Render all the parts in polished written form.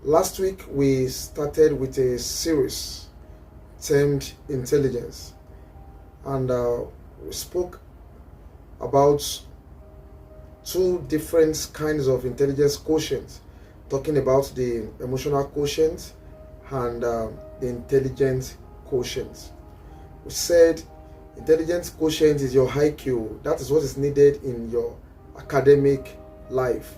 Last week we started with a series termed intelligence, and we spoke about two different kinds of intelligence quotient, talking about the emotional quotient and the intelligence quotient. We said intelligence quotient is your IQ. That is what is needed in your academic life,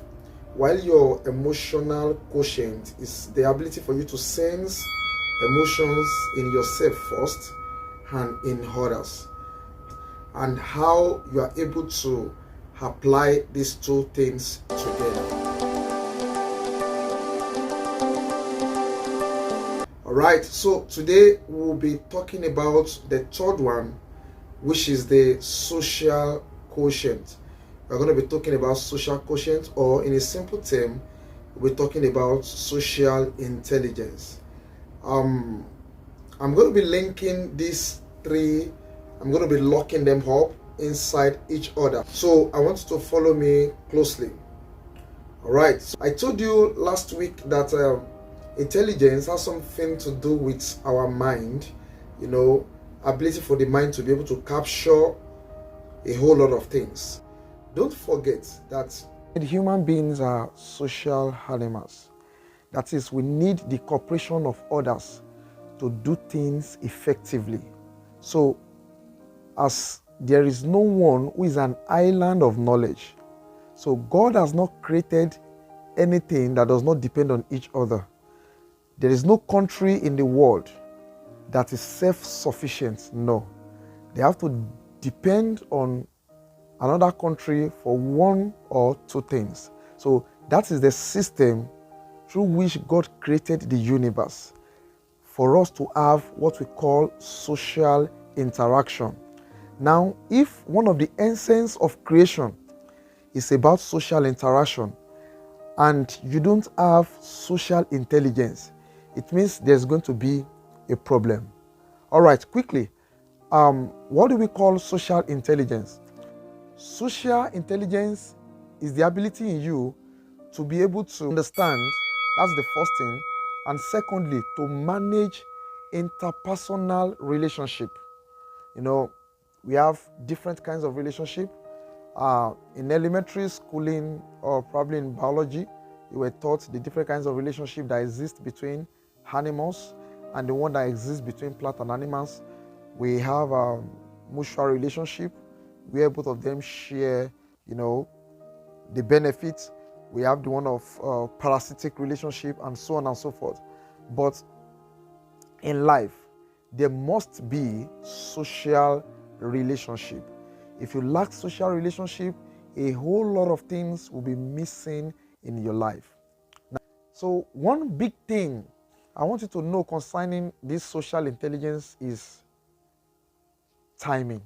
while your emotional quotient is the ability for you to sense emotions in yourself first and in others, and how you are able to apply these two things together. All right, so today we'll be talking about the third one, which is the social quotient. We're going to be talking about social quotient, or in a simple term, we're talking about social intelligence. I'm going to be linking these three, I'm going to be locking them up inside each other. So I want you to follow me closely. All right, so I told you last week that intelligence has something to do with our mind, ability for the mind to be able to capture a whole lot of things. Don't forget that human beings are social animals. That is, we need the cooperation of others to do things effectively. So, as there is no one who is an island of knowledge, so God has not created anything that does not depend on each other. There is no country in the world that is self-sufficient. No. They have to depend on another country for one or two things. So that is the system through which God created the universe, for us to have what we call social interaction. Now, if one of the essence of creation is about social interaction and you don't have social intelligence, it means there's going to be a problem. All right, quickly, what do we call social intelligence? Social intelligence is the ability in you to be able to understand, that's the first thing, and secondly, to manage interpersonal relationship. We have different kinds of relationship. In elementary schooling, or probably in biology, you were taught the different kinds of relationship that exist between animals and the one that exists between plant and animals. We have a mutual relationship where both of them share, the benefits. We have the one of parasitic relationship and so on and so forth. But in life, there must be social relationship. If you lack social relationship, a whole lot of things will be missing in your life. So one big thing I want you to know concerning this social intelligence is timing,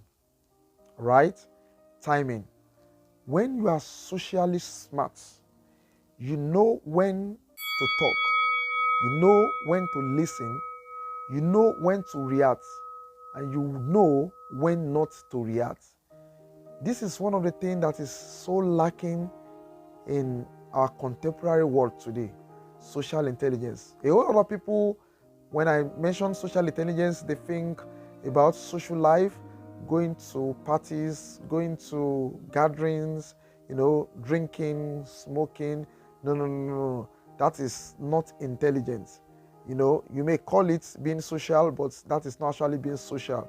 right? Timing. When you are socially smart, you know when to talk, you know when to listen, you know when to react, and you know when not to react. This is one of the things that is so lacking in our contemporary world today, social intelligence. A whole lot of people, when I mention social intelligence, they think about social life, going to parties, going to gatherings, drinking, smoking. No. That is not intelligence. You may call it being social, but that is not actually being social.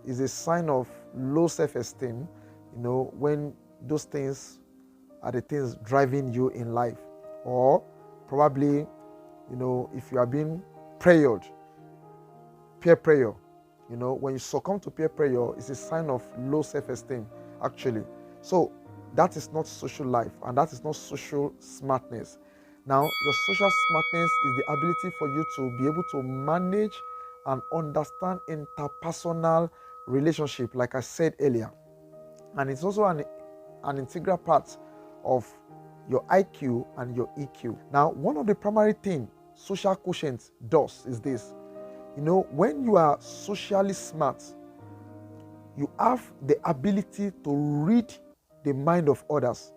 Is a sign of low self-esteem, when those things are the things driving you in life. Or probably, if you are being peer pressure, when you succumb to peer pressure, it's a sign of low self-esteem, actually. So that is not social life, and that is not social smartness. Now, your social smartness is the ability for you to be able to manage and understand interpersonal relationship, like I said earlier. And it's also an integral part of your IQ and your EQ. Now, one of the primary things social quotient does is this. When you are socially smart, you have the ability to read the mind of others.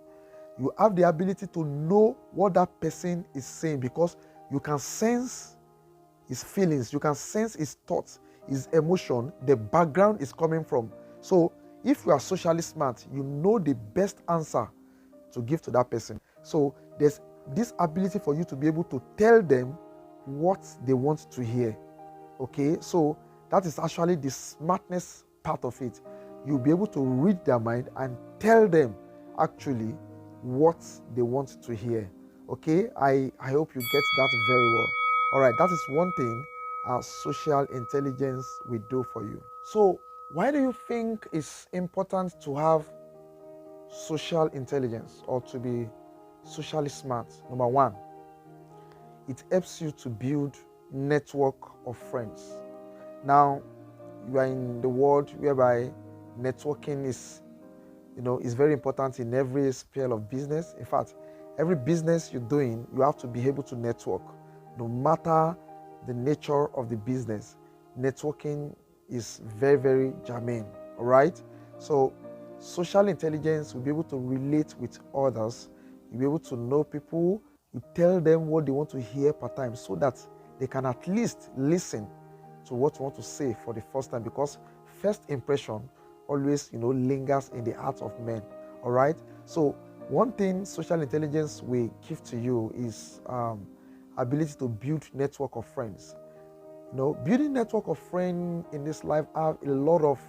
You have the ability to know what that person is saying because you can sense his feelings, you can sense his thoughts, his emotion, the background is coming from. So if you are socially smart, you know the best answer to give to that person. So there's this ability for you to be able to tell them what they want to hear. Okay, so that is actually the smartness part of it. You'll be able to read their mind and tell them actually what they want to hear. Okay, I hope you get that very well. All right, that is one thing social intelligence will do for you. So why do you think it's important to have social intelligence or to be socially smart? Number one, it helps you to build network of friends. Now, you are in the world whereby networking is very important in every sphere of business. In fact, every business you're doing, you have to be able to network. No matter the nature of the business, networking is very, very germane. All right? So, social intelligence will be able to relate with others. You'll be able to know people. You tell them what they want to hear per time so that they can at least listen to what you want to say for the first time, because first impression always lingers in the hearts of men. All right, so one thing social intelligence will give to you is ability to build network of friends. Building network of friends in this life have a lot of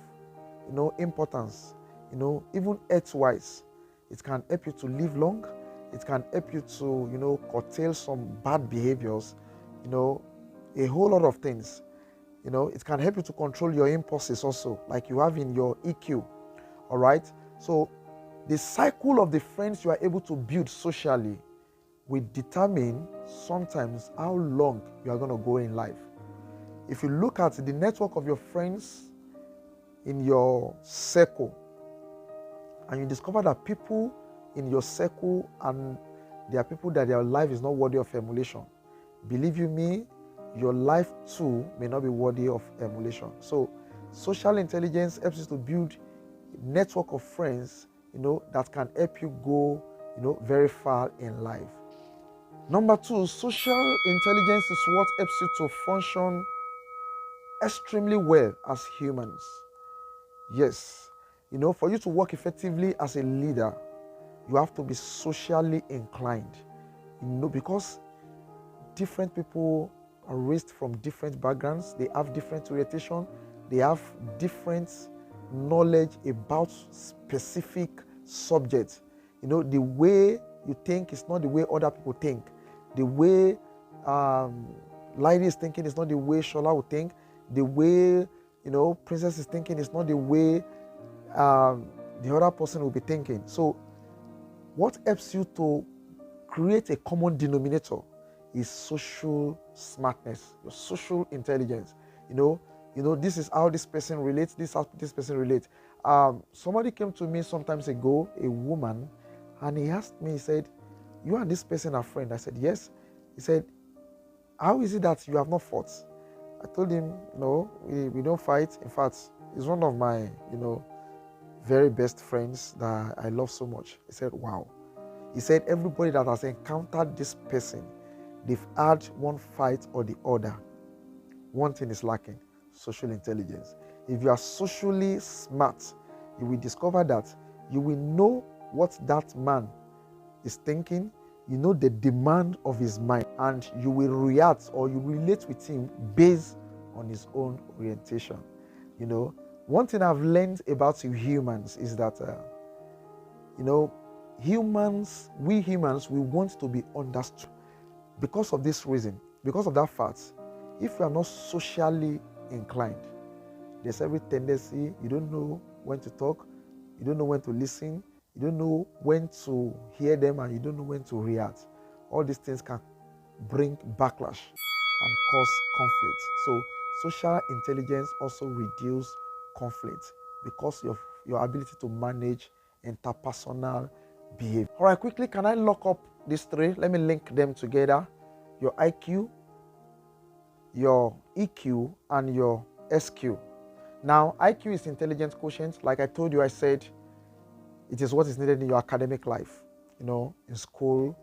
importance. Even health-wise, it can help you to live long. It can help you to curtail some bad behaviors, a whole lot of things. It can help you to control your impulses also, like you have in your EQ. All right. So the cycle of the friends you are able to build socially will determine sometimes how long you are going to go in life. If you look at the network of your friends in your circle, and you discover that people in your circle and there are people that their life is not worthy of emulation, believe you me, your life too may not be worthy of emulation. So social intelligence helps you to build a network of friends, that can help you go, very far in life. Number two, social intelligence is what helps you to function extremely well as humans. Yes, for you to work effectively as a leader, you have to be socially inclined, because different people are raised from different backgrounds. They have different orientation. They have different knowledge about specific subjects. The way you think is not the way other people think. The way Lady is thinking is not the way Shola would think. The way Princess is thinking is not the way the other person will be thinking. So what helps you to create a common denominator is social smartness, your social intelligence. This is how this person relates, this is how this person relates. Somebody came to me sometimes ago, a woman, and he asked me, he said, "You and this person are friends?" I said, "Yes." He said, "How is it that you have not fought?" I told him, "No, we don't fight. In fact, he's one of my, very best friends that I love so much." He said, "Wow." He said, "Everybody that has encountered this person, they've had one fight or the other. One thing is lacking: social intelligence." If you are socially smart, you will discover that you will know what that man is thinking, the demand of his mind, and you will react or you relate with him based on his own orientation. One thing I've learned about you humans is that, we humans, we want to be understood. Because of this reason, because of that fact, if you are not socially inclined, there's every tendency you don't know when to talk, you don't know when to listen, you don't know when to hear them, and you don't know when to react. All these things can bring backlash and cause conflict. So social intelligence also reduces conflict because of your ability to manage interpersonal behavior. All right, quickly, can I lock up these three? Let me link them together. Your IQ, your EQ, and your SQ. Now, IQ is intelligence quotient. Like I told you, I said it is what is needed in your academic life. in school,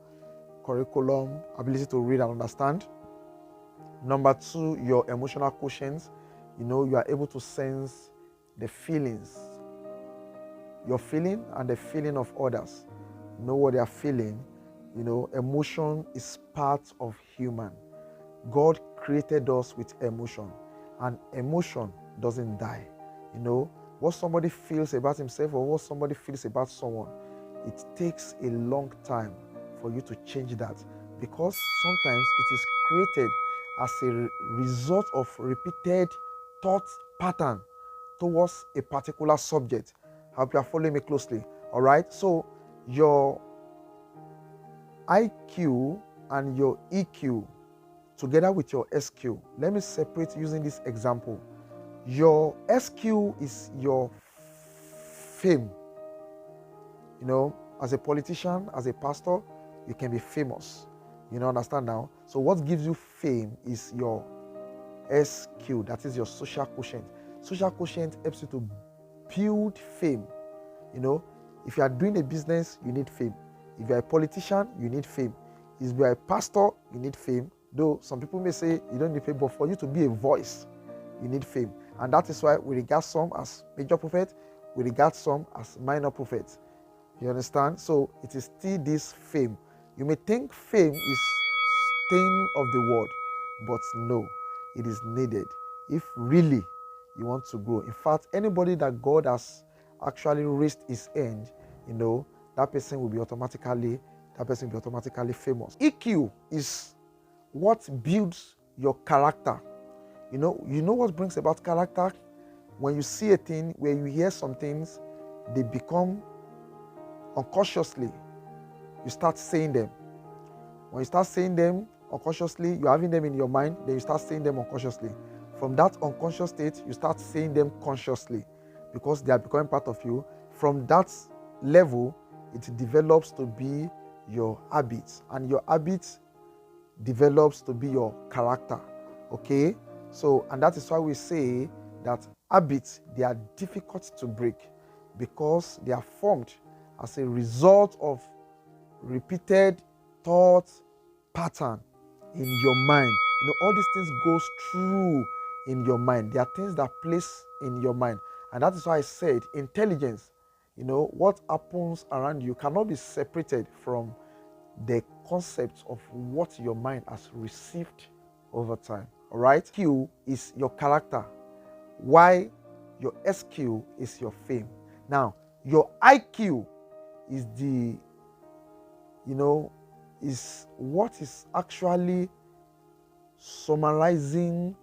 curriculum, ability to read and understand. Number two, your emotional quotient. You are able to sense the feelings, your feeling and the feeling of others. Know what they are feeling. Emotion is part of human. God created us with emotion, and emotion doesn't die. What somebody feels about himself or what somebody feels about someone, it takes a long time for you to change that, because sometimes it is created as a result of repeated thought pattern towards a particular subject. I hope you are following me closely. All right. So your IQ and your EQ together with your SQ. Let me separate using this example. Your SQ is your fame. As a politician, as a pastor, you can be famous. Understand now? So what gives you fame is your SQ, that is your social quotient. Social quotient helps you to build fame. If you are doing a business, you need fame. If you are a politician, you need fame. If you are a pastor, you need fame. Though some people may say you don't need fame, but for you to be a voice, you need fame. And that is why we regard some as major prophets, we regard some as minor prophets. You understand? So it is still this fame. You may think fame is staying of the world, but no, it is needed if really you want to grow. In fact, anybody that God has actually raised his end, that person will be automatically famous. EQ is what builds your character. You know what brings about character? When you see a thing, where you hear some things, they become unconsciously, you start saying them. When you start saying them unconsciously, you're having them in your mind, then you start saying them unconsciously. From that unconscious state, you start saying them consciously, because they are becoming part of you. From that level, it develops to be your habits, and your habits develops to be your character. Okay? So, and that is why we say that habits, they are difficult to break, because they are formed as a result of repeated thought pattern in your mind. All these things goes through in your mind. There are things that place in your mind. And that is why I said intelligence, what happens around you cannot be separated from the concept of what your mind has received over time. All right? Q is your character, while your SQ is your fame. Now, your IQ is is what is actually summarizing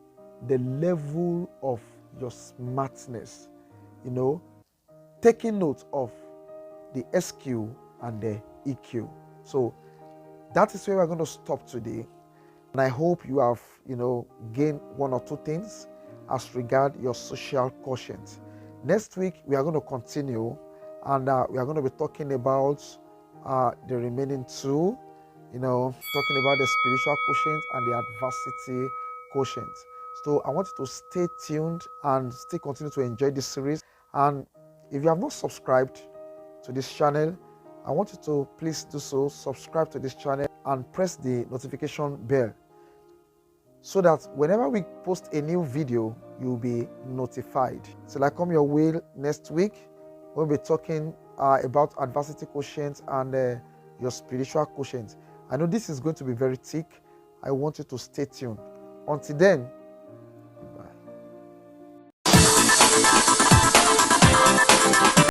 the level of your smartness. Taking note of the SQ and the EQ. So that is where we're going to stop today. And I hope you have, gained one or two things as regard your social quotient. Next week, we are going to continue, and we are going to be talking about the remaining two, talking about the spiritual quotient and the adversity quotient. So I want you to stay tuned and still continue to enjoy this series. And if you have not subscribed to this channel, I want you to please do so. Subscribe to this channel and press the notification bell, so that whenever we post a new video, you'll be notified. Till I come your way next week, we'll be talking about adversity quotient and your spiritual quotient. I know this is going to be very thick. I want you to stay tuned. Until then,